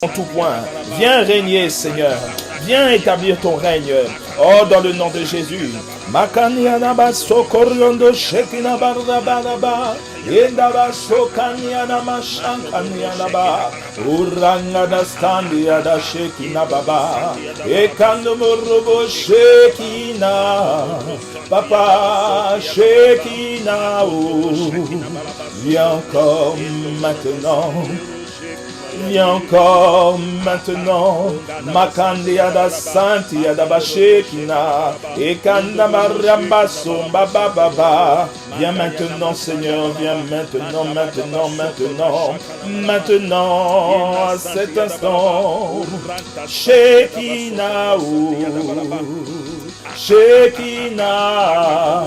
en tout point. Viens régner, Seigneur. Viens établir ton règne. Oh, dans le nom de Jésus. Makanianaba sokoriondo shekina barababa. Yendaba sokanianama shankanianaba. Urangada standiada shekina baba. Ekando morobo shekina. Papa shekina. Viens encore maintenant. Viens encore maintenant, Makandiada Santiada Bashekina, Ekanda Mariambaso Baba Baba. Viens maintenant, Seigneur, viens maintenant, maintenant, à cet instant. Shekina, Shekina,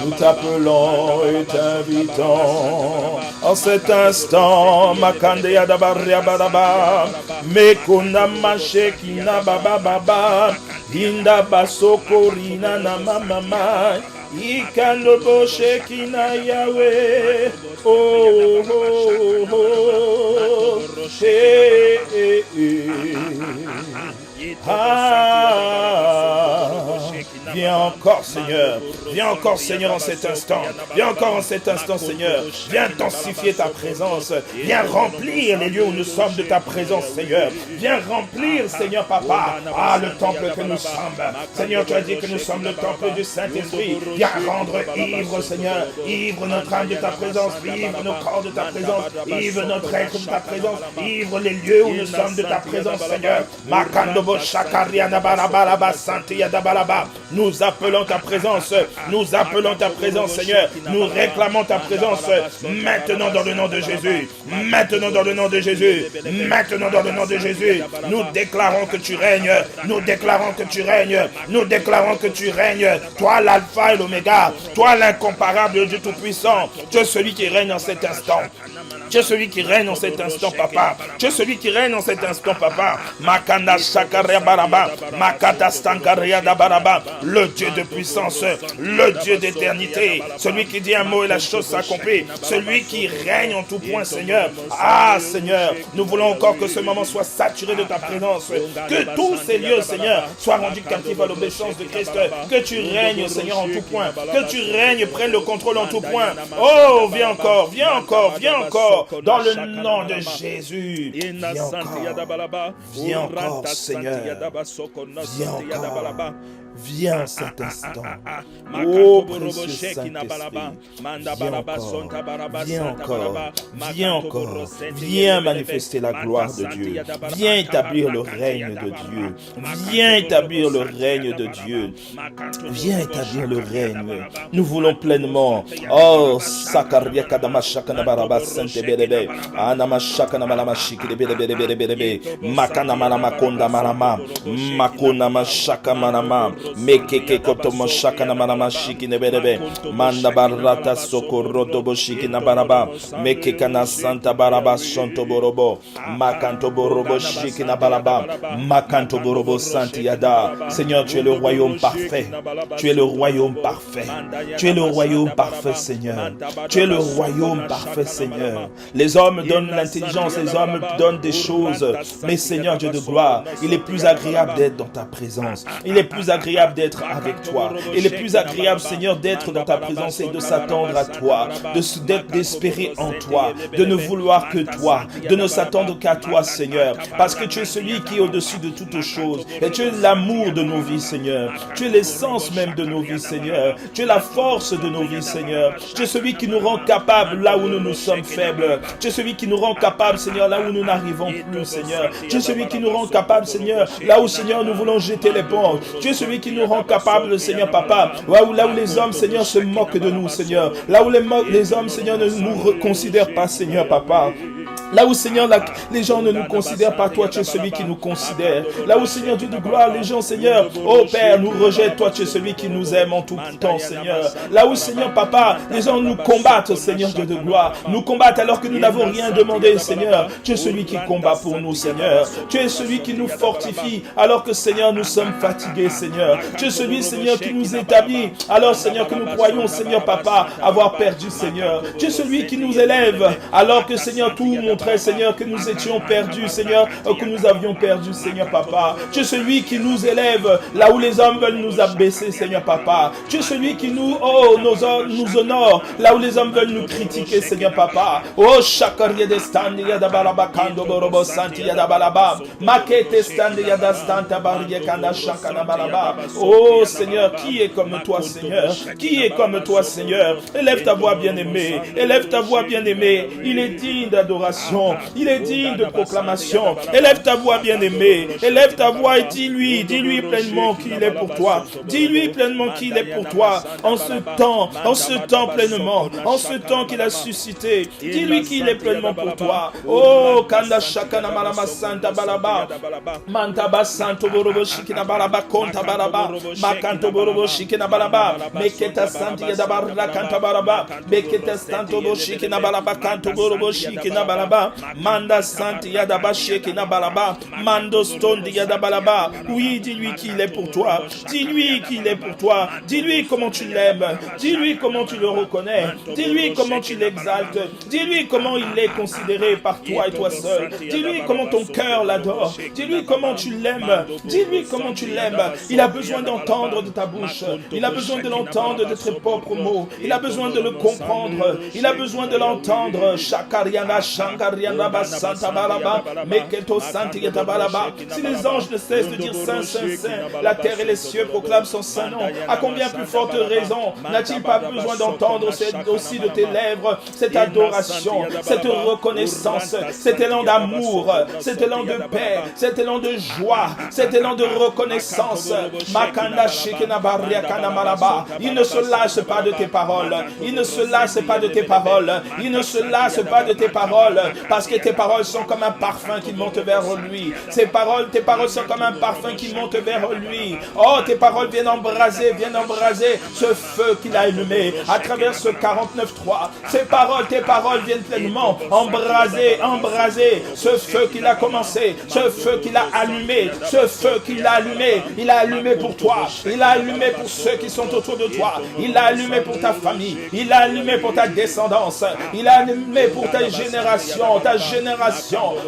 nous t'appelons et t'invitons en cet instant. Makandea dabaria badaba, mekuna mashekina baba baba, dinda basokorina na mama, ikanobo shekina Yahweh, oh oh oh, viens encore, Seigneur. Viens encore, Seigneur, en cet instant. Viens encore en cet instant, Seigneur. Viens intensifier ta présence. Viens remplir les lieux où nous sommes de ta présence, Seigneur. Viens remplir, Seigneur, Papa, le temple que nous sommes. Seigneur, tu as dit que nous sommes le temple du Saint-Esprit. Viens rendre ivre, Seigneur. Ivre notre âme de ta présence. Ivre nos corps de ta présence. Ivre notre être de ta présence. Ivre les lieux où nous sommes de ta présence, Seigneur. Nous appelons ta présence. Nous appelons ta présence, Seigneur. Nous réclamons ta présence maintenant dans le nom de Jésus. Maintenant dans le nom de Jésus. Maintenant dans le nom de Jésus. Nous déclarons que tu règnes. Nous déclarons que tu règnes. Nous déclarons que tu règnes. Toi l'alpha et l'oméga. Toi l'incomparable Dieu tout-puissant. Tu es celui qui règne en cet instant. Tu es celui qui règne en cet instant, Papa. Tu es celui qui règne en cet instant, Papa. Makanda Shakaria Baraba, Makata Stankaria Dabaraba, le Dieu de puissance, le Dieu d'éternité, celui qui dit un mot et la chose s'accomplit, celui qui règne en tout point, Seigneur. Ah, Seigneur, nous voulons encore que ce moment soit saturé de ta présence, que tous ces lieux, Seigneur, soient rendus captifs à l'obéissance de Christ, que tu règnes, Seigneur, en tout point, que tu règnes, prenne le contrôle en tout point. Oh, viens encore, viens encore, viens encore. Dans le nom de Jésus, viens encore, Seigneur, viens encore. Viens cet instant. Oh, précieux Saint-Esprit. Viens encore. Viens encore. Viens manifester la gloire de Dieu. Viens établir le règne de Dieu. Viens établir le règne de Dieu. Viens établir le règne. Nous voulons pleinement. Oh, Sakaria Kadama Shakana Baraba Sainte Berebe. Anama Shakana Malama Shiki Berebe. Makana Malama Konda Malama. Makona Mashaka Malama. Mekeke kotomo shakana manama shiki neberebe manda barata sokoroto boshiki na baraba mekeka na santa baraba sonto borobo makanto borobo shiki na baraba makanto borobo santi yada. Seigneur, tu es le royaume parfait. Tu es le royaume parfait. Tu es le royaume parfait, Seigneur. Tu es le royaume parfait, Seigneur. Les hommes donnent l'intelligence, les hommes donnent des choses, mais Seigneur Dieu de gloire, il est plus agréable d'être dans ta présence. Il est plus agréable d'être avec toi. Il est plus agréable, Seigneur, d'être dans ta présence et de s'attendre à toi, d'espérer en toi, de ne vouloir que toi, de ne s'attendre qu'à toi, Seigneur, parce que tu es celui qui est au-dessus de toutes choses et tu es l'amour de nos vies, Seigneur. Tu es l'essence même de nos vies, Seigneur. Tu es la force de nos vies, Seigneur. Tu es celui qui nous rend capables là où nous sommes faibles. Tu es celui qui nous rend capables, Seigneur, là où nous n'arrivons plus, Seigneur. Tu es celui qui nous rend capables, Seigneur, là où, Seigneur, nous voulons jeter l'éponge. Tu es celui qui nous rend capables, Seigneur, Papa, là où les hommes, Seigneur, se moquent de nous, Seigneur. Là où les hommes, Seigneur, ne nous considèrent pas, Seigneur, Papa. Là où, Seigneur, les gens ne nous considèrent pas, toi, tu es celui qui nous considère. Là où, Seigneur, Dieu de gloire, les gens, Seigneur, oh Père, nous rejettent, toi, tu es celui qui nous aime en tout temps, Seigneur. Là où, Seigneur, Papa, les gens nous combattent, Seigneur, Dieu de gloire. Nous combattent alors que nous n'avons rien demandé, Seigneur. Tu es celui qui combat pour nous, Seigneur. Tu es celui qui nous fortifie alors que, Seigneur, nous sommes fatigués, Seigneur. Tu es celui, Seigneur, qui nous établit alors, Seigneur, que nous croyons, Seigneur, Papa, avoir perdu, Seigneur. Tu es celui qui nous élève alors que, Seigneur, tout mon montrait, Seigneur, que nous étions perdus, Seigneur, que nous avions perdu, Seigneur Papa. Tu es celui qui nous élève là où les hommes veulent nous abaisser, Seigneur Papa. Tu es celui qui nous honore là où les hommes veulent nous critiquer, Seigneur Papa. Oh, Shakaria de Standi Yadabalaba Kando Borobo Santi Yadabalaba. Makete Standi Yadastanta Baria Kanda Shakana Balaba. Oh, Seigneur, qui est comme toi, Seigneur? Qui est comme toi, Seigneur? Élève ta voix, bien-aimée. Élève ta voix, bien-aimée. Il est digne d'adoration. Il est digne de proclamation. Élève ta voix, bien-aimée. Élève ta voix et dis-lui pleinement qu'il est pour toi. Dis-lui pleinement qu'il est pour toi. En ce temps pleinement, en ce temps qu'il a suscité. Dis-lui qu'il est pleinement pour toi. Oh, Kanda Shakana Malama Santa Balaba. Mantaba Santo Borobo Shikina Balaba Konta Balaba. Makanto Borobo Shikina Balaba. Meketa Santi Yadabarla Kanta Balaba. Meketa Santo Shikina Balaba Kanto Borobo Shikina Balaba. Manda Santi Yadaba Shikina Balaba. Mando Stone Yadabalaba. Oui, dis-lui qu'il est pour toi. Dis-lui qu'il est pour toi. Dis-lui comment tu l'aimes. Dis-lui comment tu le reconnais. Dis-lui comment tu l'exaltes. Dis-lui comment il est considéré par toi et toi seul. Dis-lui comment ton cœur l'adore. Dis-lui comment tu l'aimes. Dis-lui comment tu l'aimes. Il a besoin d'entendre de ta bouche. Il a besoin de l'entendre de tes propres mots. Il a besoin de le comprendre. Il a besoin de l'entendre. Shakariana, Shankariana, Basanta Balaba, Meketo Santi Yatabalaba. Si les anges ne cessent de dire Saint, Saint, Saint, la terre et les cieux proclament son saint nom. À combien plus forte raison n'a-t-il pas besoin d'entendre aussi de tes lèvres cette adoration, cette reconnaissance, cet élan d'amour, cet élan de paix, cet élan de joie, cet élan de reconnaissance. Makanda Shekena Bariakana Malaba. Il ne se lasse pas de tes paroles. Il ne se lasse pas de tes paroles. Il ne se lasse pas de tes paroles, parce que tes paroles sont comme un parfum qui monte vers lui. Tes paroles sont comme un parfum qui monte vers lui. Oh, tes paroles viennent embraser ce feu qu'il a allumé à travers ce 49.3. Tes paroles viennent pleinement embraser ce feu qu'il a commencé, ce feu qu'il a allumé, ce feu qu'il a allumé. Il a allumé pour toi, il a allumé pour ceux qui sont autour de toi, il a allumé pour ta famille, il a allumé pour ta descendance, il a allumé pour ta génération.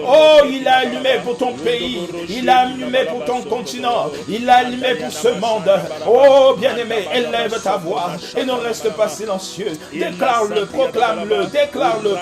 Oh, il a allumé pour ton pays, il a allumé pour ton continent, il a allumé pour ce monde. Oh, bien-aimé, élève ta voix et ne reste pas silencieux. Déclare-le, proclame-le,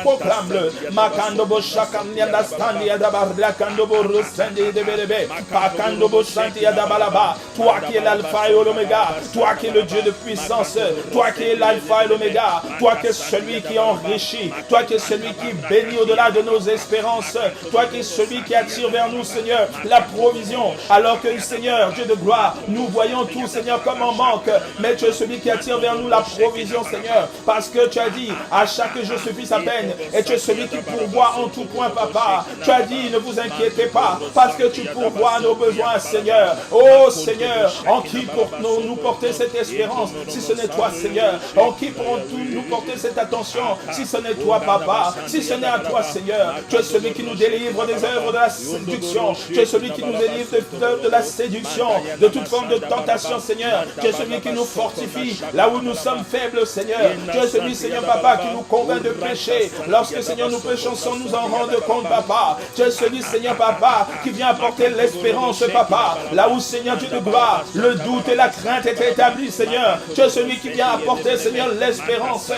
proclame-le. Makandobo Shakanyanda Standi Adabarla Kandobo Rusendi de Belebe, Pakandobo Santi Adabalaba. Toi qui es l'alpha et l'oméga, toi qui es le Dieu de puissance, toi qui es l'alpha et l'oméga, toi qui es celui qui enrichit, toi qui es celui qui bénit au-delà de nos espérances, toi qui es celui qui attire vers nous, Seigneur, la provision, alors que, Seigneur, Dieu de gloire, nous voyons tout, Seigneur, comme en manque, mais tu es celui qui attire vers nous la provision, Seigneur, parce que tu as dit, à chaque jour suffit sa peine, et tu es celui qui pourvoit en tout point, Papa. Tu as dit, ne vous inquiétez pas, parce que tu pourvois nos besoins, Seigneur. Oh, Seigneur, en qui pour nous porter cette espérance, si ce n'est toi, Seigneur? En qui pourrons-nous nous porter cette attention, si ce n'est toi, Papa? Si ce n'est à toi, Seigneur, tu es celui qui nous délivre des œuvres de la séduction. Tu es celui qui nous délivre de la séduction, de toute forme de tentation, Seigneur. Tu es celui qui nous fortifie là où nous sommes faibles, Seigneur. Tu es celui, Seigneur, Papa, qui nous convainc de pécher. Lorsque, Seigneur, nous péchons sans nous en rendre compte, Papa. Tu es celui, Seigneur, Papa, qui vient apporter l'espérance, Papa. Là où, Seigneur, Dieu de gloire, le doute et la crainte étaient établis, Seigneur. Tu es celui qui vient apporter, Seigneur, l'espérance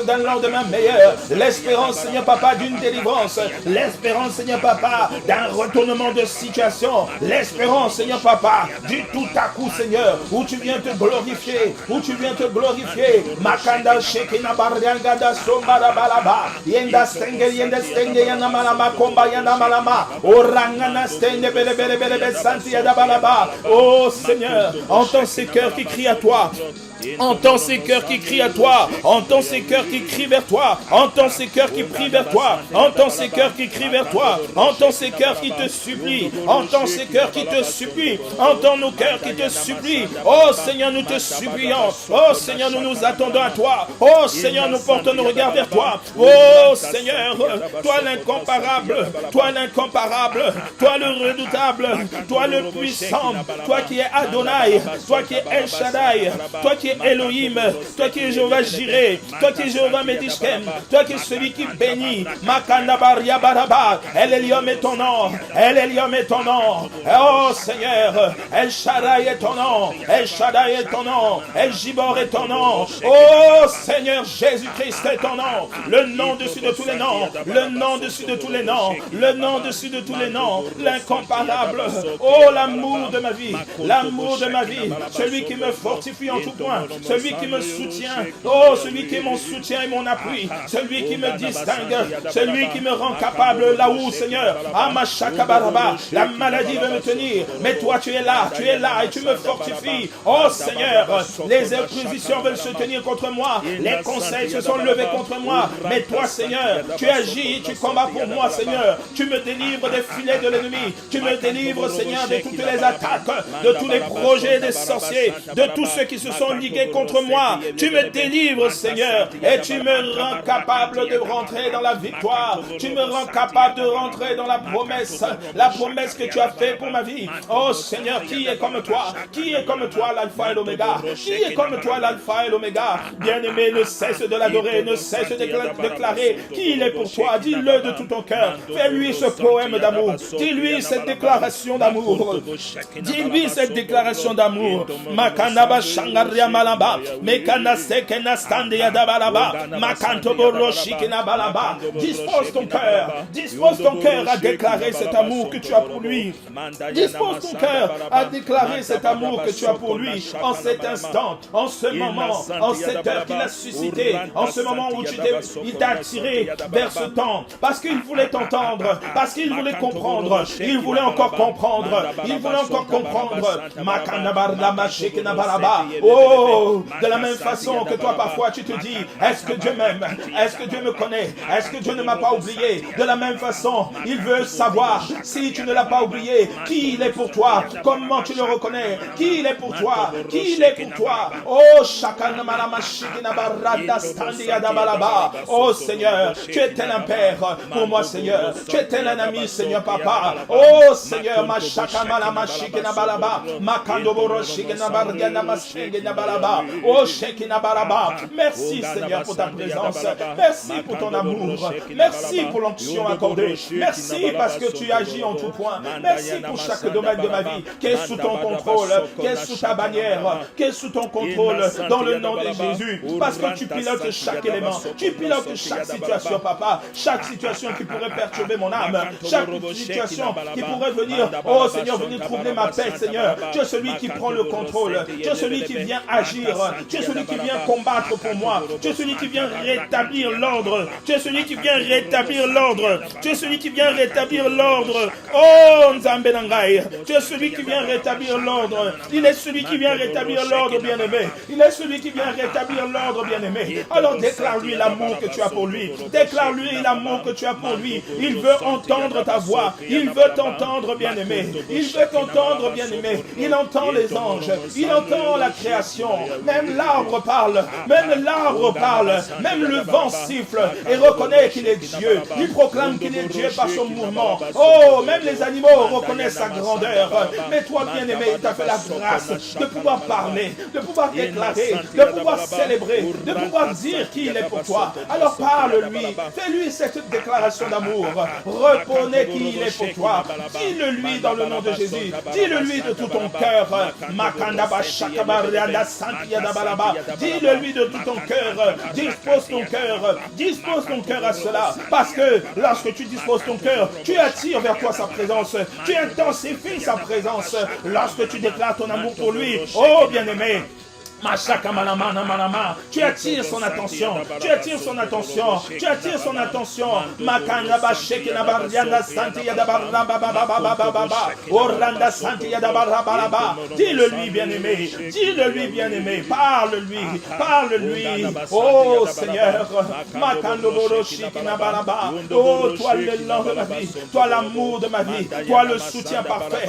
d'un lendemain meilleur. L'espérance, Seigneur, Papa, d'une délivrance. L'espérance, Seigneur, Papa, d'un retournement de situation. L'espérance, Seigneur, Papa, du tout à coup, Seigneur, où tu viens te glorifier, Makanda Shekina Bariangada Sombara Balaba, Yenda Stenge Yana Malama Komba Yana Malama, Orangana Stenge Bele Santi Yada Balaba. Oh Seigneur, entends ces cœurs qui crient à toi. Entends ces cœurs qui crient à toi. Entends ces cœurs qui crient vers toi. Entends ces cœurs qui prient vers toi. Entends ces cœurs qui crient vers toi. Entends ces cœurs qui te supplient. Entends ces cœurs qui te supplient. Entends nos cœurs qui te supplient. Oh Seigneur, nous te supplions. Oh Seigneur, nous nous attendons à toi. Oh Seigneur, nous portons nos regards vers toi. Oh Seigneur, toi l'incomparable, toi le redoutable, toi le puissant, toi qui es Adonai, toi qui es El Shaddai, toi qui es es Elohim, toi qui es Jéhovah Jireh, toi qui es Jéhovah Medishkem, toi qui es celui qui bénit. Makanda Baria Baraba, El Eliom est ton nom, El Eliom est ton nom. Oh Seigneur, El Shaddai est ton nom, El Shaddai est ton nom, El Gibor est ton nom. Oh Seigneur, Jésus-Christ est ton nom, le nom dessus de tous les noms, le nom dessus de tous les noms, le nom dessus de tous les noms, l'incomparable. Oh l'amour de ma vie, l'amour de ma vie, celui qui me fortifie en tout point, celui qui me soutient, oh celui qui est mon soutien et mon appui, celui qui me distingue, celui qui me rend capable là où, Seigneur, Amashakabaraba, la maladie veut me tenir, mais toi tu es là et tu me fortifies. Oh Seigneur, les oppositions veulent se tenir contre moi, les conseils se sont levés contre moi, mais toi Seigneur, tu agis, tu combats pour moi Seigneur, tu me délivres des filets de l'ennemi, tu me délivres Seigneur de toutes les attaques, de tous les projets des sorciers, de tous ceux qui se sont ligués contre moi, tu me délivres Seigneur, et tu me rends capable de rentrer dans la victoire, tu me rends capable de rentrer dans la promesse que tu as fait pour ma vie. Oh Seigneur, qui est comme toi? Qui est comme toi l'alpha et l'oméga? Qui est comme toi l'alpha et l'oméga? Bien-aimé, ne cesse de l'adorer, ne cesse de déclarer qui il est pour toi. Dis-le de tout ton cœur. Fais-lui ce poème d'amour. Dis-lui cette déclaration d'amour. Dis-lui cette déclaration d'amour. Makanaba shangaria malaba, mekana sekena stande yadabalaba, makanto boroshi kenabalaba. Dispose ton cœur à déclarer cet amour que tu as pour lui. Dispose ton cœur à déclarer cet amour que tu as pour lui en cet instant, en ce moment, en cette heure qu'il a suscité, en ce moment où il t'a attiré vers ce temps, parce qu'il voulait t'entendre, parce qu'il voulait comprendre, il voulait encore comprendre, il voulait encore comprendre. Oh, de la même façon que toi parfois tu te dis, est-ce que Dieu m'aime? Est-ce que Dieu me connaît? Est-ce que Dieu ne m'a pas oublié? De la même façon, il veut savoir si tu ne l'as pas oublié, qui il est pour toi, comment tu le reconnais, qui il est pour toi, qui il est pour toi. Oh, oh Seigneur, tu es tel un père pour moi Seigneur, tu es tel un ami Seigneur Papa. Oh Seigneur, merci Seigneur pour ta présence, merci pour ton amour, merci pour l'onction accordée, merci parce que tu agis en tout point, merci pour chaque domaine de ma vie qui est sous ton contrôle, qui est sous ta bannière, qui est sous ton contrôle dans le nom de Jésus, parce que tu pilotes chaque élément, tu pilotes chaque situation Papa, chaque situation qui pourrait perturber mon âme, chaque situation qui pourrait venir, oh Seigneur, venir troubler ma paix Seigneur, tu es celui qui prend le contrôle, tu es celui qui vient agir, tu es celui qui vient combattre pour moi, tu es celui qui vient rétablir l'ordre, tu es celui qui vient rétablir l'ordre, tu es celui qui vient rétablir l'ordre. Oh Nzambe Nangai, tu es celui qui vient rétablir l'ordre, il est celui qui vient rétablir l'ordre bien-aimé, il est celui qui vient rétablir l'ordre bien-aimé. Alors déclare-lui l'amour que tu as pour lui, déclare-lui l'amour que tu as pour lui, il veut entendre ta voix, il veut t'entendre bien-aimé, il veut t'entendre bien-aimé, il entend les anges, il entend la création, même l'arbre parle, même le vent siffle et reconnaît qu'il est Dieu, il proclame qu'il est Dieu par son mouvement. Oh, même les animaux reconnaissent sa grandeur, mais toi bien-aimé, il t'a fait la grâce de pouvoir parler, de pouvoir déclarer, de pouvoir célébrer, de pouvoir dire qui il est pour toi. Alors parle-lui, fais-lui cette déclaration d'amour, reconnais qui il est pour toi, dis-le-lui dans le nom de Jésus, dis-le-lui de tout ton cœur, dis-le-lui de tout ton cœur, dispose ton cœur à cela, parce que lorsque tu disposes ton cœur, tu attires vers toi sa présence, tu intensifies sa présence, lorsque tu déclares ton amour pour lui. Oh bien-aimé, tu attires son attention, tu attires son attention, tu attires son attention. Dis-le-lui bien-aimé, dis-le-lui bien-aimé, parle-lui. Oh Seigneur, oh toi l'élan de ma vie, toi l'amour de ma vie, toi le soutien parfait,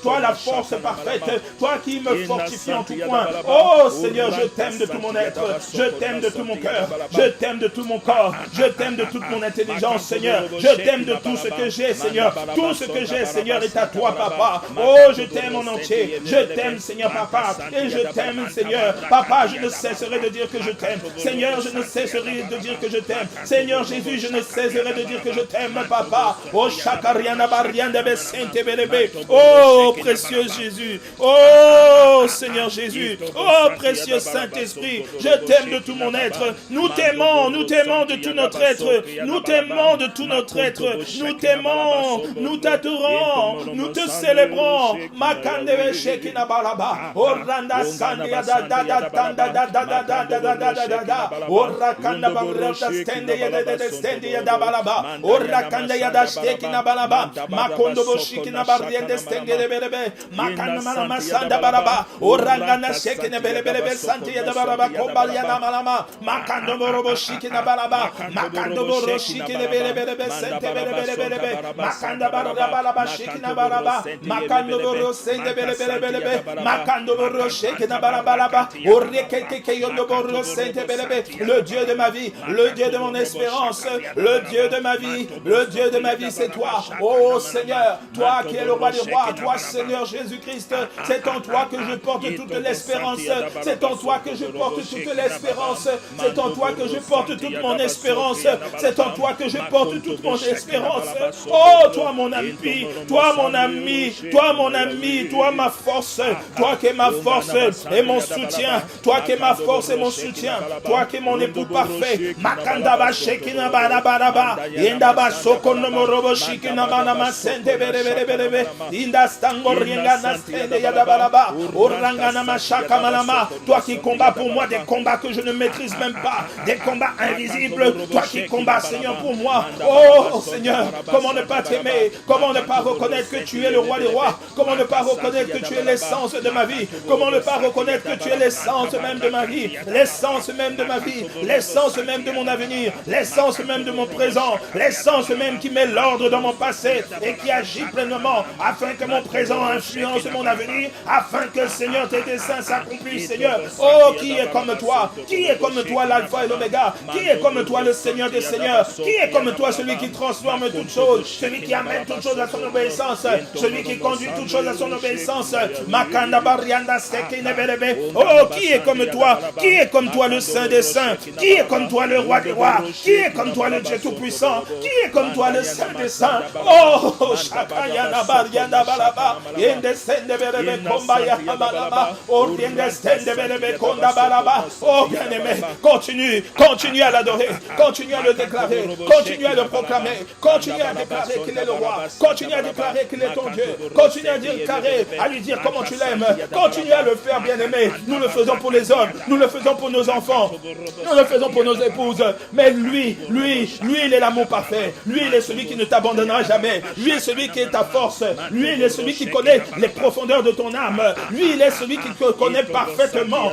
toi la force parfaite, toi qui me fortifie en tout point. Oh Seigneur, je t'aime de tout mon être, je t'aime de tout mon cœur, je t'aime de tout mon corps, je t'aime de toute mon intelligence, Seigneur. Je t'aime de tout ce que j'ai, Seigneur. Tout ce que j'ai, Seigneur, est à toi, Papa. Oh, je t'aime en entier. Je t'aime, Seigneur, Papa. Et je t'aime, Seigneur. Papa, je ne cesserai de dire que je t'aime. Seigneur, je ne cesserai de dire que je t'aime. Seigneur Jésus, je ne cesserai de dire que je t'aime, Papa. Oh, Shakariana Barianda Besente Belebe. Oh, précieux Jésus. Oh, Seigneur Jésus. Oh, précieux Saint-Esprit. Je t'aime de tout mon être. Nous t'aimons de tout notre être. Nous t'aimons de tout notre être. Nous t'aimons. Nous t'adorons. Nous te célébrons. Makande Shekina Balaba. Oranda Sandia da da da da da da da da da da da da da da. Orakanda Barata Stende Yada Stende Yada Balaba. Orakanda Yada Shekina Balaba. Makondo Boshikina Barriende Stende Belebe. Makanda Malama Sanda Balaba. Orangana Shekina Belebe Santi Yada Balaba. Kombaliana Malama. Makando Borobo Shikina Balaba. Makando Boro Shikina Belebe Sente Belebe. Makanda Balaba Shikina Balaba. Makando Boro Sente Belebe. Makando Boro Shikina Balaba. Orekeke Yondo Boro Sente Belebe. Le Dieu de ma vie, le Dieu de mon espérance, le Dieu de ma vie, le Dieu de ma vie, c'est toi. Oh Seigneur, toi qui es le roi des rois, toi Seigneur Jésus-Christ, c'est en toi que je porte toute l'espérance, c'est en toi que je porte toute l'espérance, c'est en toi que je porte toute mon espérance, c'est en toi que je porte toute mon espérance. Oh, toi mon ami, toi mon ami, toi mon ami, toi ma force, toi qui es ma force et mon soutien, toi qui es ma force et mon soutien, toi qui es mon époux parfait. Makandaba shekina barabaraba, indaba sokono morobo shikina banama sente bere inda stango rienga nastende yadabaraba, orangana mashaka malama. Toi qui combats pour moi des combats que je ne maîtrise même pas, des combats invisibles. Toi qui combats, Seigneur, pour moi. Oh Seigneur, comment ne pas t'aimer? Comment ne pas reconnaître que tu es le roi des rois? Comment ne pas reconnaître que tu es l'essence de ma vie? Comment ne pas reconnaître que tu es l'essence même de ma vie, l'essence même de ma vie, l'essence même de mon avenir, l'essence même de mon présent, l'essence même qui met l'ordre dans mon passé et qui agit pleinement afin que mon présent influence mon avenir, afin que, Seigneur, tes desseins s'accomplissent, Seigneur. Oh, qui est comme toi? Qui est comme toi, l'alpha et l'oméga? Qui est comme toi, le Seigneur des seigneurs? Qui est comme toi, celui qui transforme toutes choses, celui qui amène toutes choses à son obéissance, celui qui conduit toutes choses à son obéissance? Makanda Barianda Sekine Belebe. Oh, qui est comme toi? Qui est comme toi, le Saint des saints? Qui est comme toi, le roi des rois? Qui est comme toi, le Dieu tout-puissant? Qui est comme toi, le Saint des saints? Oh, Shakayana Barianda Balaba, Yendesende Belebe Kombaya Balaba, oh, Yendesende Belebe Konda Balaba. Oh, bien-aimé, continue à l'adorer, continue à le déclarer, continue à le proclamer, continue à déclarer qu'il est le roi, continue à déclarer qu'il est ton Dieu, continue à déclarer, à lui dire comment tu l'aimes, continue à le faire, bien-aimé. Nous le faisons pour les hommes, nous le faisons pour nos enfants, nous le faisons pour nos épouses, mais lui, il est l'amour parfait, lui, il est celui qui ne t'abandonnera jamais, lui est celui qui est ta force, lui, il est celui qui connaît les profondeurs de ton âme, lui, il est celui qui te connaît parfaitement.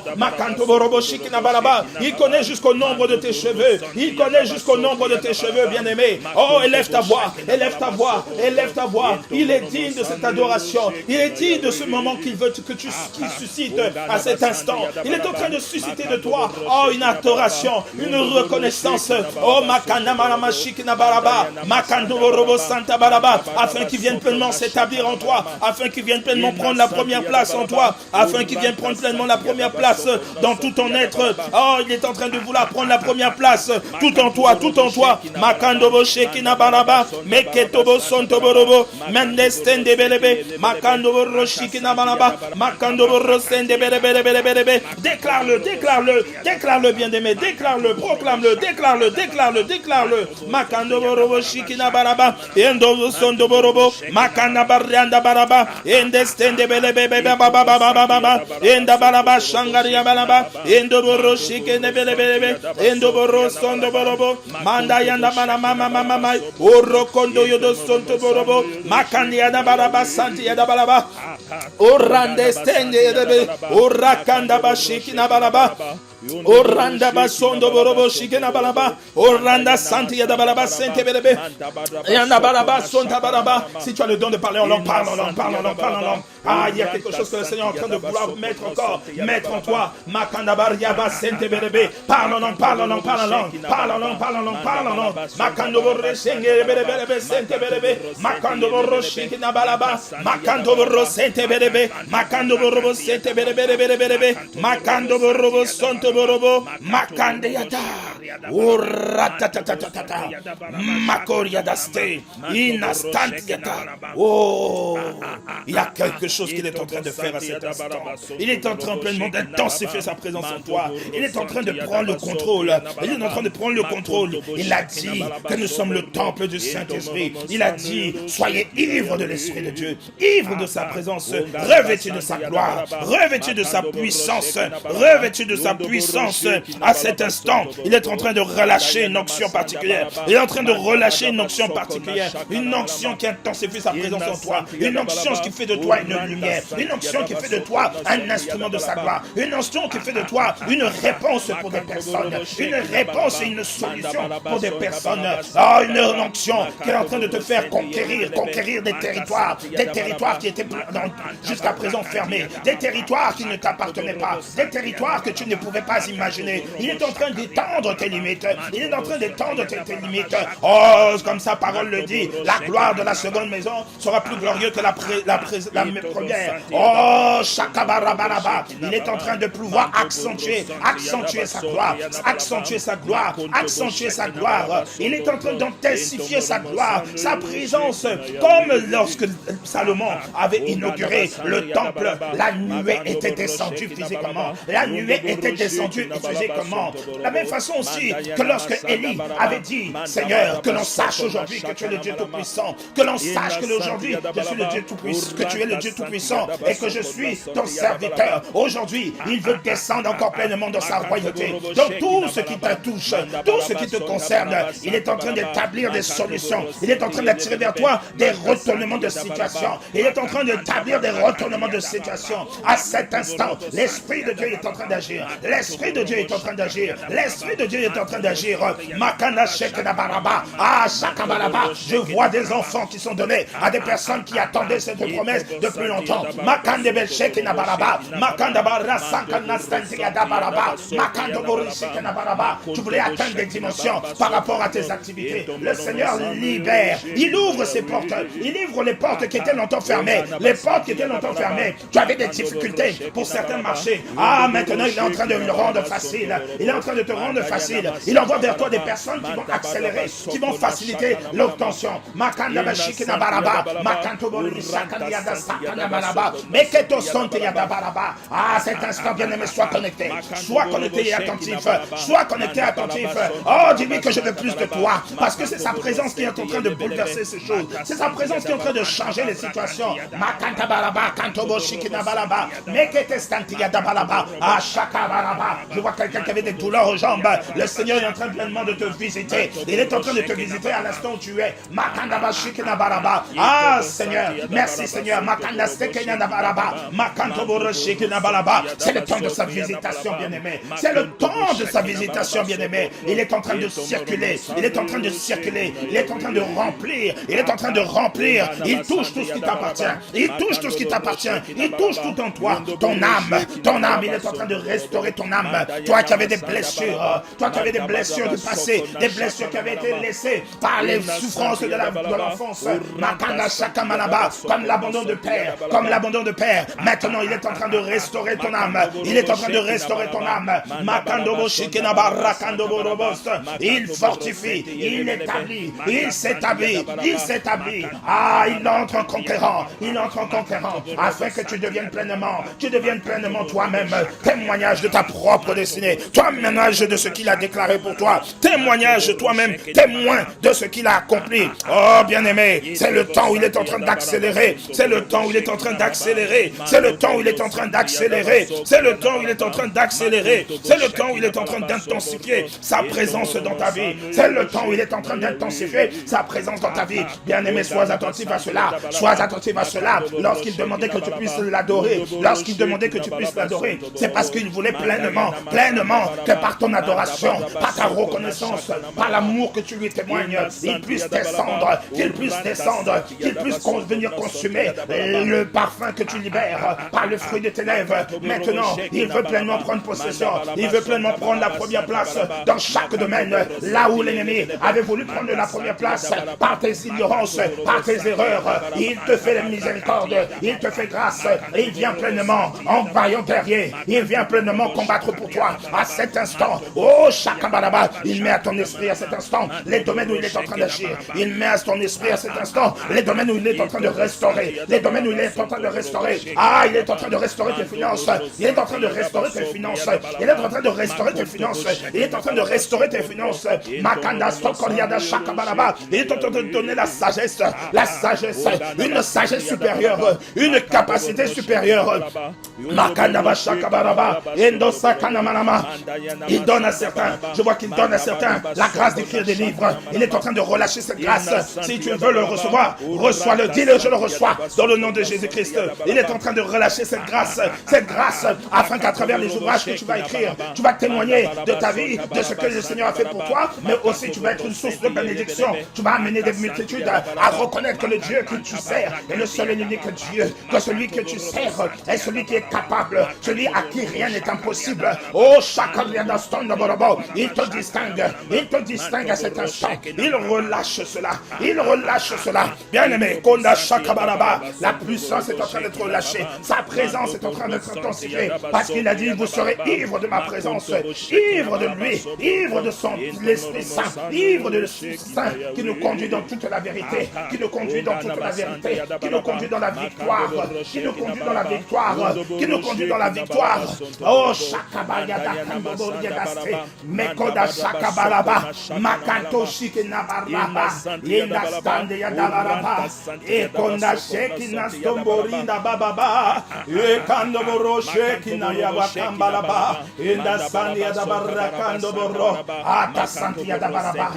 Il connaît jusqu'au nombre de tes cheveux, il connaît jusqu'au nombre de tes cheveux, bien-aimé. Oh, élève ta voix, élève ta voix, élève ta voix. Il est digne de cette adoration, il est digne de ce moment qu'il veut que tu suscites à cet instant. Il est en train de susciter de toi, oh, une adoration, une reconnaissance. Oh, Makanda Malamashikina Baraba, Makando Robo Santa Baraba, afin qu'il vienne pleinement s'établir en toi, afin qu'il vienne pleinement prendre la première place en toi, afin qu'il vienne prendre pleinement la première place dans tout ton être. Oh, il est en train de vouloir prendre la première place tout en toi, tout en toi. Makando Boshekina Baraba, Meketobo Sontoborobo, Mendestende Belebe, Makando Roshikina Baraba, Makando Rosende Belebe. Déclare-le, bien-aimé, déclare-le, proclame-le, déclare-le. Makando Borobo Shikina Baraba, Endo Sondoborobo, Makana Barrianda Baraba, Endestende Belebe Baba, Enda Baraba Shangaria Baraba, Endo Boro Shikene Belebe, Endo Boro Sondoborobo, Manda Yanda Mama, Orokondo Yodo Sondoborobo, Makandiada Baraba, Santiada Baraba, Orandestende Belebe, Orakanda Bashikina Baraba. Oranda basondo borobo shikena balaba. Oranda santi yada balaba sente belebe. Yanda balaba sonta balaba. Si tu as le don de parler en langue, parle en langue, parle en langue, parle en langue. Ah, il y a quelque chose que le Seigneur est en train de vouloir mettre encore, mettre en toi. Makanda bariaba sente belebe. Parle en langue, parle en langue, parle en langue, parle en langue, parle en langue, parle en langue. Makando borre senge belebe sente belebe. Makando borro shikena balaba. Makando borro sente belebe. Makando borro sente belebe. Makando borro sonto borobo. Makande yata. Uratatatata. Makoria daste. Inastantiata. Oh, il y a quelque chose qu'il est en train de faire à cet instant. Il est en train pleinement d'intensifier sa présence en toi. Il est en train de prendre le contrôle. Il est en train de prendre le contrôle. Il a dit que nous sommes le temple du Saint-Esprit. Il a dit, soyez ivres de l'Esprit de Dieu, ivres de sa présence, revêtus de sa gloire, revêtus de sa puissance, revêtus de sa puissance. À cet instant, il est en train de relâcher une onction particulière. Il est en train de relâcher une onction particulière. Une onction qui intensifie sa présence en toi. Une onction qui fait de toi une lumière. Une onction qui fait de toi un instrument de sa gloire. Une onction qui fait de toi une réponse pour des personnes. Une réponse et une solution pour des personnes. Oh, une onction qui est en train de te faire conquérir des territoires qui étaient jusqu'à présent fermés. Des territoires qui ne t'appartenaient pas. Des territoires que tu ne pouvais pas imaginer. Il est en train d'étendre tes limites. Il est en train d'étendre tes limites. Oh, comme sa parole le dit, la gloire de la seconde maison sera plus glorieuse que la première. Oh, Shakabarabaraba. Il est en train de pouvoir accentuer sa gloire, accentuer sa gloire. Il est en train d'intensifier sa gloire, sa présence, comme lorsque Salomon avait inauguré le temple, la nuée était descendue physiquement. La nuée était descendue physiquement. De la même façon aussi que lorsque Élie avait dit, Seigneur, que l'on sache aujourd'hui que tu es le Dieu Tout-Puissant, que l'on sache que aujourd'hui je suis le Dieu Tout-Puissant, que tu es le Dieu Tout-Puissant et que je suis ton serviteur. Aujourd'hui, il veut descendre encore pleinement dans sa royauté. Donc tout ce qui te touche, tout ce qui te concerne, il est en train d'établir des solutions. Il est en train d'attirer vers toi des retournements de situation. Il est en train d'établir des retournements de situation. À cet instant, l'Esprit de Dieu est en train d'agir. L'Esprit de Dieu est en train d'agir. L'Esprit de Dieu est en train d'agir. Makana Shekena Baraba. Ah, Shakabaraba. Je vois des enfants qui sont donnés à des personnes qui attendaient cette promesse depuis longtemps. Makande Shekena Baraba. Makanda Barra Sankana Stantiada Baraba. Makando Bori Shekena Baraba. Tu voulais atteindre des dimensions par rapport à tes activités. Le Seigneur libère. Il ouvre ses portes. Il ouvre les portes qui étaient longtemps fermées. Les portes qui étaient longtemps fermées. Tu avais des difficultés pour certains marchés. Ah, maintenant il est en train de le rendre facile. Il est en train de te rendre facile. Il envoie vers toi des personnes qui vont accélérer, qui vont faciliter l'obtention. Makanda Bashikina Baraba. Makanto Bori Sakaniada Sakana Baraba. Meketo Sonte Yada Baraba. Ah, cet instant, bien-aimé, sois connecté. Sois connecté et attentif. Sois connecté et attentif. Oh, dis-lui que je veux plus de toi. Parce que c'est sa présence qui est en train de bouleverser ces choses. C'est sa présence qui est en train de changer les situations. Makanta Baraba, Kantobo Shikina Baraba. Mekete Stantiyada Baraba. Ah, Shaka Baraba. Je vois quelqu'un qui avait des douleurs aux jambes. Le Seigneur est en train pleinement de te visiter. Il est en train de te visiter à l'instant où tu es. Makanda Bashikina Baraba. Ah, Seigneur. Merci, Seigneur. Makanda Stekena Baraba. Makantobo Shikina Baraba. C'est le temps de sa visitation, bien-aimé. C'est le temps de sa visitation, bien-aimé. Il est en train de circuler. Il est en train de circuler. Il est en train de remplir. Il est en train de remplir. Il touche tout ce qui t'appartient. Il touche tout ce qui t'appartient. Il touche tout en toi. Ton âme. Ton âme. Il est en train de restaurer ton âme. Toi qui avais des blessures. Toi qui avais des blessures du passé. Des blessures qui avaient été laissées par les souffrances de l'enfance. Makanda Shakamanaba. Comme l'abandon de père. Comme l'abandon de père. Maintenant, il est en train de restaurer ton âme. Il est en train de restaurer ton âme. Makandobo Shikenaba Rakandobo Robos. Il fortifie. Il établit. Il s'établit. Il s'établit. Ah, il entre en conquérant. Il entre en conquérant. Afin que tu deviennes pleinement toi-même témoignage de ta propre destinée. Témoignage de ce qu'il a déclaré pour toi. Témoignage de toi-même. Témoin de ce qu'il a accompli. Oh, bien-aimé, c'est le temps où il est en train d'accélérer. C'est le temps où il est en train d'accélérer. C'est le temps où il est en train d'accélérer. C'est le temps où il est en train d'accélérer. C'est le temps où il est en train d'intensifier sa présence dans ta vie. C'est le temps où il est en train d'intensifier sa présence dans ta vie. Bien-aimé, sois attentif à cela. Sois attentif à cela. Lorsqu'il demandait que tu puisses l'adorer, c'est parce qu'il voulait pleinement, que par ton adoration, par ta reconnaissance, par l'amour que tu lui témoignes, il puisse descendre, qu'il puisse venir consumer le parfum que tu libères par le fruit de tes lèvres. Maintenant, il veut pleinement prendre possession, il veut pleinement prendre la première place dans chaque domaine, là où l'ennemi avait voulu prendre la première place par tes ignorances, par tes erreurs. Il te fait la miséricorde, il te fait grâce, et il vient pleinement en vaillant guerrier, il vient pleinement combattre pour toi à cet instant. Oh, Shakabaraba, il met à ton esprit à cet instant les domaines où il est en train d'agir. Il met à ton esprit à cet instant les domaines où il est en train de restaurer, les domaines où il est en train de restaurer. Ah, il est en train de restaurer tes finances, il est en train de restaurer tes finances, il est en train de restaurer tes finances, il est en train de restaurer tes finances. Makanda Stokoriada Shakabaraba, il est en train de donner la sagesse, une sagesse supérieure, une capacité supérieure. Makanda Shakabaraba, Endo Sakanamanama. Il donne à certains, je vois qu'il donne à certains la grâce d'écrire des livres. Il est en train de relâcher cette grâce. Si tu veux le recevoir, reçois-le. Dis-le, je le reçois dans le nom de Jésus-Christ. Il est en train de relâcher cette grâce, afin qu'à travers les ouvrages que tu vas écrire, tu vas témoigner de ta vie, de ce que le Seigneur a fait pour toi, mais aussi tu vas être une source de bénédiction. Tu vas amener des multitudes à reconnaître que le Dieu que tu sers est le seul et l'unique Dieu, que celui que tu sers est celui qui est capable, celui à qui rien n'est impossible. Oh, il te distingue à cet instant. Il relâche cela. Bien-aimé, Konda Shakabaraba, la puissance est en train d'être relâchée. Sa présence est en train d'être intensifiée. Parce qu'il a dit, vous serez ivres de ma présence, ivres de lui, ivres de l'Esprit Saint, ivres de l'Esprit Saint qui nous conduit dans toute la vérité, qui nous conduit dans toute la vérité, qui nous conduit dans la victoire, qui nous conduit dans la victoire, qui nous conduit dans la victoire. Oh, Shakabayada Kandoboriadaste, Mekoda Shakabaraba, Makanto Shikenabaraba, Yenda Stande Yadabaraba, Ekonda Shekina Stomborina Bababa, Ekandoboro Shekina Yawakambalaba, Yenda Stande Yadabara Kandoboro, Ata Santi Yadabaraba.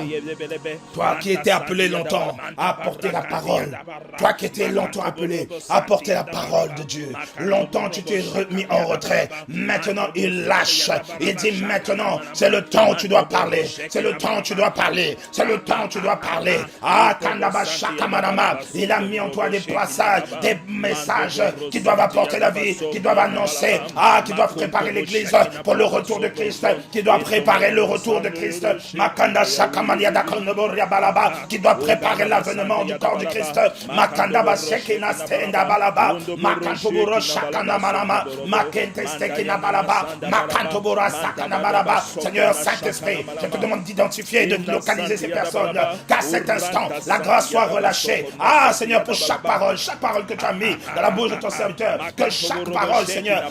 Toi qui étais appelé longtemps à porter la parole, toi qui étais longtemps appelé à porter la parole de Dieu, longtemps tu t'es remis en retrait, maintenant il lâche, il dit maintenant c'est le temps où tu dois parler, c'est le temps où tu dois parler, c'est le temps où tu dois parler. Ah, Kandaba Shakamarama, il a mis en toi des passages, des messages qui doivent apporter la vie, qui doivent annoncer, qui doivent préparer l'église pour le retour de Christ, qui doivent préparer le retour de Christ. Makanda Shakamalia Dakonoboria Balaba, qui doit préparer l'avènement du corps de Christ. Makanda Bashekina Stenda Balaba, Makantoburo Shakana Marama, Makente Stekina Balaba, Makantobura Sakana Balaba. Seigneur Saint-Esprit, je te demande d'identifier et de localiser ces personnes, qu'à cet instant, la grâce soit relâchée. Ah, Seigneur, pour chaque parole que tu as mis dans la bouche de ton serviteur, que chaque parole, Seigneur,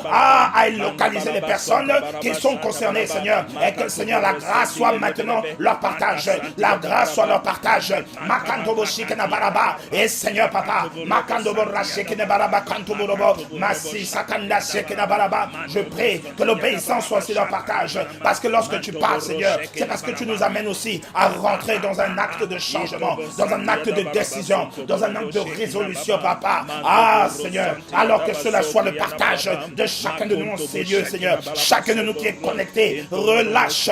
aille localiser les personnes qui sont concernées, Seigneur, et que, Seigneur, la grâce soit maintenant leur partage. La grâce soit leur partage. Makandobo Shikena Baraba. Et Seigneur, Papa, Makandobo Rashikena Baraba, Kantoborobo, Massi Sakanda Shikena Baraba. Je prie que l'obéissance soit aussi leur partage. Parce que lorsque tu parles, Seigneur, c'est parce que tu nous amènes aussi à rentrer dans un acte de changement, dans un acte de décision, dans un acte de résolution, Papa. Ah, Seigneur, alors que cela soit le partage de chacun de nous en ces lieux, Seigneur. Chacun de nous qui est connecté, relâche,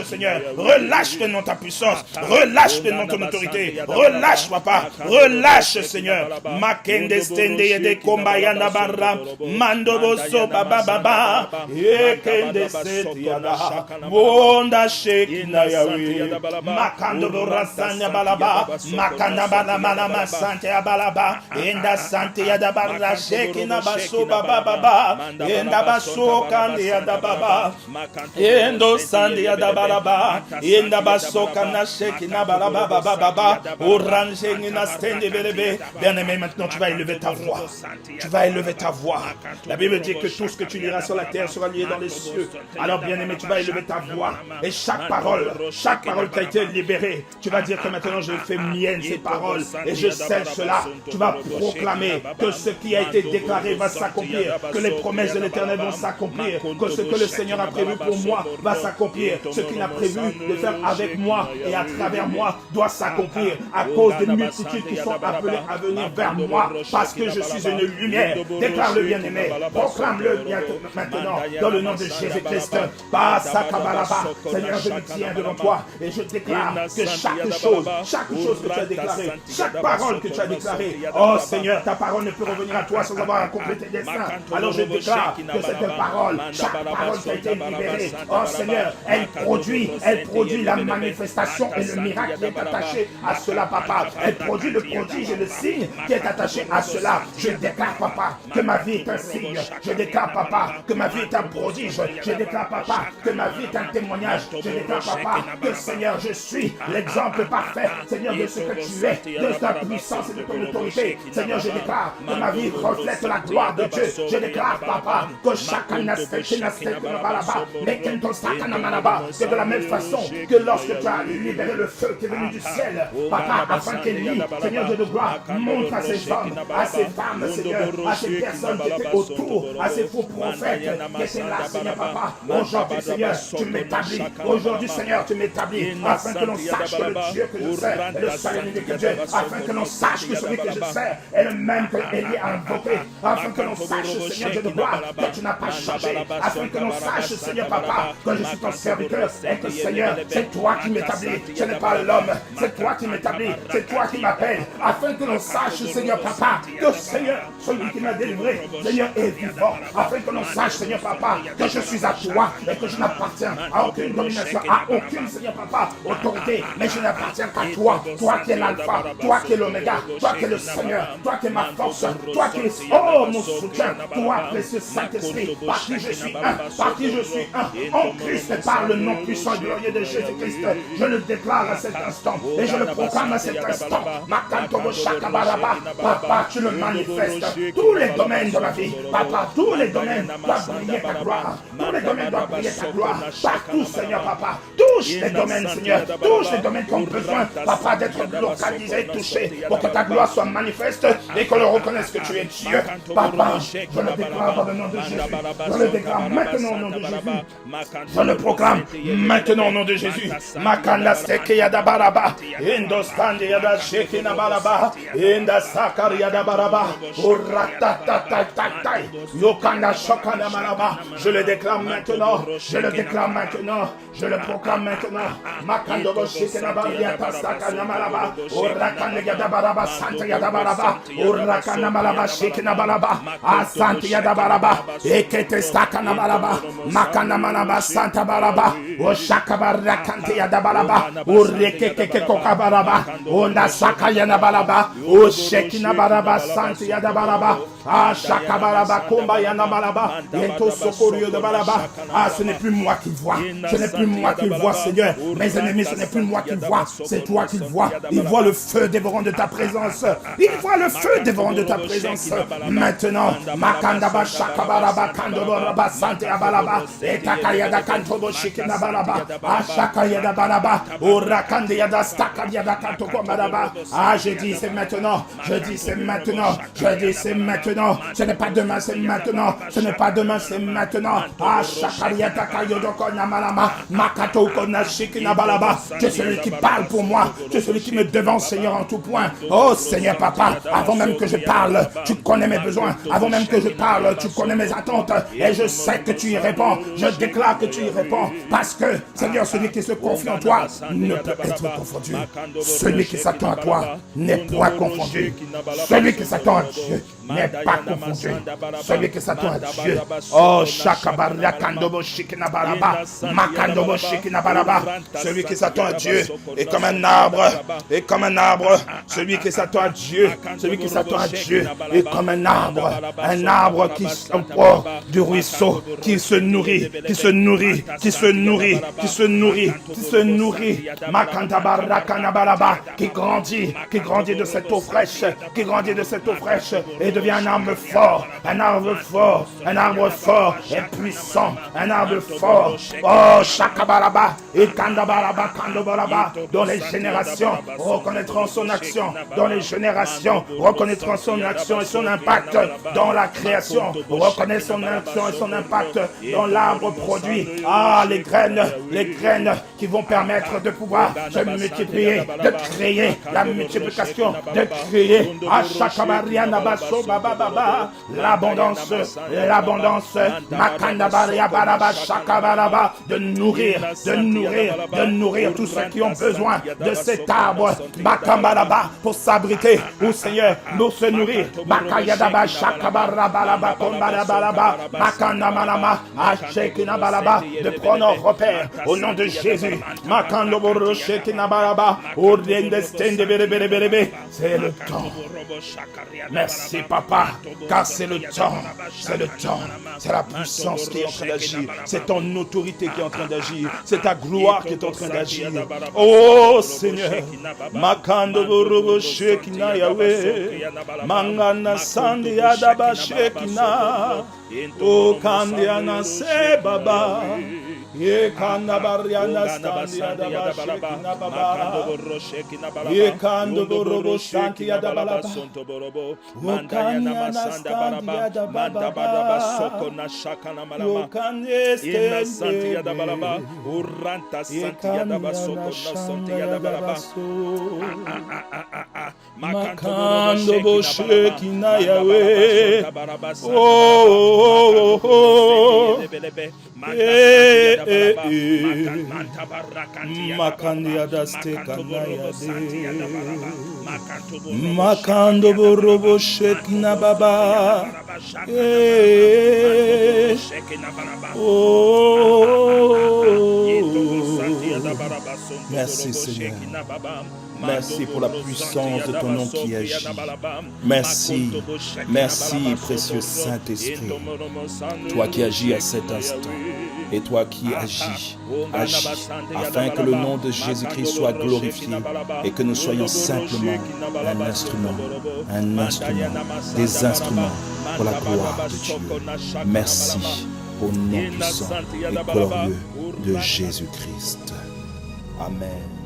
Seigneur. Relâche de nom ta puissance, relâche de nom ton autorité, relâche, Papa, relâche, Seigneur. Makende stende yede kombayanda barra, mandoboso baba baba, ekende setiada, wonda shekina yawi, makando borasanya balaba, makanda balama masante abalaba, enda sante yada barra shekina baso baba baba, enda baso kandi yada baba, endo sande yada balaba, enda baso kana shekina balaba baba baba, orange ngina stende belebe. Bien-aimé, maintenant tu vas élever ta voix. Tu vas élever ta voix. La Bible dit que tout ce que tu liras sur la terre sera lié dans les cieux. Alors, bien-aimé, tu vas élever ta voix. Et chaque parole qui a été libérée, tu vas dire que maintenant je fais mienne ces paroles. Et je scelle cela. Tu vas proclamer que ce qui a été déclaré va s'accomplir. Que les promesses de l'Éternel vont s'accomplir. Que ce que le Seigneur a prévu pour moi va s'accomplir. Ce qu'il a prévu de faire avec moi et à travers moi doit s'accomplir. À cause des multitudes qui sont appelées à venir vers moi. Parce que je suis une lumière. Déclare-le, bien-aimé. Proclame-le bien maintenant. dans le nom de Jésus-Christ. Seigneur, je me tiens devant toi et je déclare que chaque chose que tu as déclarée, chaque parole que tu as déclarée, oh Seigneur, ta parole ne peut revenir à toi sans avoir accompli tes desseins. Alors je déclare que cette parole, chaque parole qui a été libérée, oh Seigneur, elle produit la manifestation et le miracle qui est attaché à cela, papa. Elle produit le prodige et le signe qui est attaché à cela. Je déclare, papa, que ma vie est un signe. Je déclare, papa, que ma vie est un prodige. Je déclare, papa, que ma vie est un témoignage. Je déclare, papa, que Seigneur, je suis l'exemple parfait, Seigneur, de ce que tu es, de ta puissance et de ton autorité. Seigneur, je déclare que ma vie reflète la gloire de Dieu. Je déclare, papa, que chacun que de la même façon que lorsque tu as libéré le feu qui est venu du ciel, papa, afin qu'Élie, Seigneur Dieu de gloire, montre à ces hommes, à ces femmes, Seigneur, à ces personnes qui étaient autour, à ces faux prophètes qui étaient là, Seigneur, papa. Aujourd'hui, Seigneur, tu m'établis. Aujourd'hui, Seigneur, tu m'établis, afin que l'on sache que le Dieu que je sers est le seul unique Dieu, afin que l'on sache que celui que je sers est le même que Élie a invoqué, afin que l'on sache, Seigneur Dieu de gloire, que tu n'as pas changé, afin que l'on sache, Seigneur, papa, que je suis ton serviteur et que, Seigneur, c'est toi qui m'établis, ce n'est pas l'homme, c'est toi qui m'établis, c'est toi qui m'appelles, afin que l'on sache, Seigneur, papa, que, Seigneur, celui qui m'a délivré, Seigneur, est vivant, afin que l'on sache, Seigneur, papa, que je suis à toi et que je n'appartiens à aucune domination, à aucune, Seigneur, papa, autorité, mais je n'appartiens qu'à toi, toi qui es l'alpha, toi qui es l'oméga, toi qui es le Seigneur, toi qui es ma force, toi qui es, oh, mon soutien, toi, précieux Saint-Esprit, par qui je suis un, en Christ, par le nom puissant et glorieux de Jésus-Christ, je le déclare à cet instant, et je le proclame à cet instant, papa, tu le manifestes, tous les domaines de ma vie, papa, tous les domaines doivent briller ta gloire, tous les domaines doivent briller ta gloire, partout, Seigneur, papa, touche les domaines, Seigneur, touche les domaines qui ont besoin, papa, d'être localisés, touchés, pour que ta gloire soit manifeste et que l'on reconnaisse que tu es Dieu, papa, je le déclare dans le nom de Jésus, je le déclare maintenant au nom de Jésus, je le proclame maintenant au nom de Jésus, Makanda seke yada baraba, Indostande yada shekina baraba, Inda sakari yada baraba, Uratatatatatatai, Yokanda shokanda baraba, je le déclare maintenant, je le déclare maintenant, je le proclame maintenant, Makando shekina baraba, sakana baraba, Urakanda yada baraba, Santa yada baraba, Urakanda baraba, shekina baraba, Asante yada baraba, Ekete sakana baraba, Makana baraba, Santa baraba, Oshaka baraba, Kante yada baraba, Urekeke koka baraba, Onda saka yana baraba, Oshekina baraba, Santa yada baraba, Ashaka baraba, Komba yana baraba, Eto sokorio de baraba. Ah, ce n'est plus moi qui vois, ce n'est plus moi qui vois, Seigneur. Mes ennemis, ce n'est plus moi qui vois, c'est toi qui vois. Ils voient le feu dévorant de ta présence. Ils voient le feu dévorant de ta présence. Maintenant, Makandaba Shakabaraba Kandoboraba Sante Abalaba, Etakayada Kantobo Shikina Balaba, Ashakayada Balaba, Urakandiyada Stakayada Kantoko Balaba. Ah, je dis c'est maintenant, je dis c'est maintenant, je dis c'est maintenant. Ce n'est pas demain, c'est maintenant. Ce n'est pas demain, c'est maintenant. Ah, Shakayada Kayodoko Namalama, Makato Konashikina Balaba. Tu es celui qui parle pour moi, tu es celui qui me devance, Seigneur, en tout point. Oh Seigneur Papa, avant même que je parle, tu connais mes besoins. Avant même que je parle, tu connais mes attentes. Et je sais que tu y réponds. Je déclare que tu y réponds. Parce que, Seigneur, celui qui se confie en toi ne peut être confondu. Celui qui s'attend à toi n'est point confondu. Celui qui s'attend à Dieu n'est pas confondu. Celui qui s'attend à Dieu. Oh, Shakabaria Kandobo Shikina Baraba, Makandobo Shikina Baraba. Celui qui s'attend à Dieu est comme un arbre. Est comme un arbre. Celui qui s'attend à Dieu. Celui qui s'attend à Dieu est comme un arbre qui s'emporte du ruisseau, qui se nourrit, qui se nourrit, qui se nourrit, qui se nourrit, qui se nourrit. Makandabarakanabara, qui grandit de cette eau fraîche, qui grandit de cette eau fraîche et devient un arbre fort, un arbre fort, un arbre fort et puissant, un arbre fort. Oh, Shakabaraba, Et Kandabaraba, Kandabaraba, dans les générations reconnaîtront son action. Dans les générations reconnaîtront son action et son impact dans la création. Reconnaît son action et son impact dans l'arbre produit. Ah, les graines qui vont permettre de pouvoir se multiplier, de créer la multiplication, de créer l'abondance, de nourrir tous ceux qui ont besoin de cet arbre pour s'abriter, au Seigneur, pour se nourrir. De prendre nos repères au nom de Jésus. C'est le temps. Merci papa, car c'est le temps, c'est la puissance qui est en train d'agir, c'est ton autorité qui est en train d'agir, c'est ta gloire qui est en train d'agir. Oh Seigneur, Makando Borobo Shekina Yahweh, Mangana Sandi Adaba Shekina, O Kandiana Se Baba. Ye kanda bariana standi adaba shekina baba. Ye kando borobo shanti adaba laba. Okanya na standi adaba baba. Okanya standi adaba laba. Uranta santi adaba soko na santi adaba laba. Makando bo shekina Yahweh. Oh oh oh. Makandia daste kanaya de Makando borobo shekina baba. Merci Seigneur. Merci pour la puissance de ton nom qui agit. Merci, merci précieux Saint-Esprit. Toi qui agis à cet instant et toi qui agis, afin que le nom de Jésus-Christ soit glorifié et que nous soyons simplement des instruments pour la gloire de Dieu. Merci au nom puissant et glorieux de Jésus-Christ. Amen.